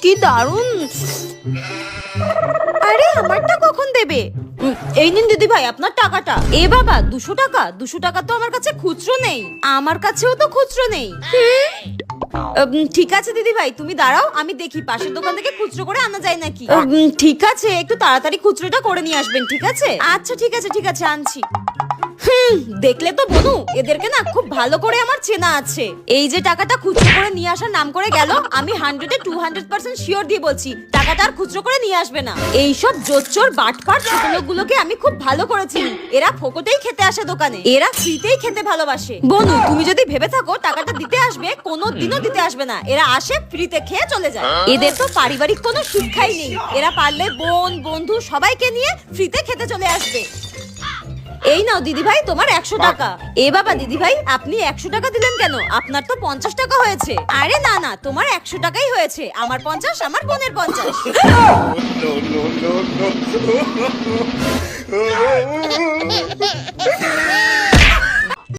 কি দারুন। আরে আমারটা কখন দেবে? এই নিন দিদি ভাই আপনার টাকাটা। এ বাবা 200 টাকা? 200 টাকা তো আমার কাছে খুচরো নেই। আমার কাছেও তো খুচরো নেই। ঠিক আছে দিদি ভাই তুমি দাঁড়াও, আমি দেখি পাশের দোকান থেকে খুচরো করে আনা যায় নাকি। ঠিক আছে, একটু তাড়াতাড়ি খুচরোটা করে নিয়ে আসবেন, ঠিক আছে? আচ্ছা ঠিক আছে ঠিক আছে, আনছি। দেখলে তো বনু, এদেরকে না খুব ভালো করে আমার চেনা আছে। এই যে টাকাটা খুচরো করে নিয়ে আসার নাম করে গেল, আমি 100 এ 200% শিওর দিয়ে বলছি টাকাটা আর খুচরো করে নিয়ে আসবে না। এইসব জোচ্চোর বাটপাট ছোট লোকগুলোকে আমি খুব ভালো করে চিনি। এরা ফোকটেই খেতে আসে দোকানে, এরা ফ্রিতেই খেতে ভালোবাসে। বনু তুমি যদি ভেবে থাকো টাকাটা দিতে আসবে, কোনোদিনও দিতে আসবে না। এরা আসে ফ্রিতে খেয়ে চলে যায়। এদের তো পারিবারিক কোনো শিক্ষাই নেই। এরা পারলে বোন বন্ধু সবাইকে নিয়ে ফ্রিতে খেতে চলে আসবে। এই নাও দিদি ভাই তোমার 100 টাকা। এ বাবা দিদি ভাই আপনি 100 টাকা দিলেন কেন? আপনার তো 50 টাকা হয়েছে। আরে না না, তোমার 100 টাকাই হয়েছে। আমার 50, আমার বোনের 50। no, no, no, no.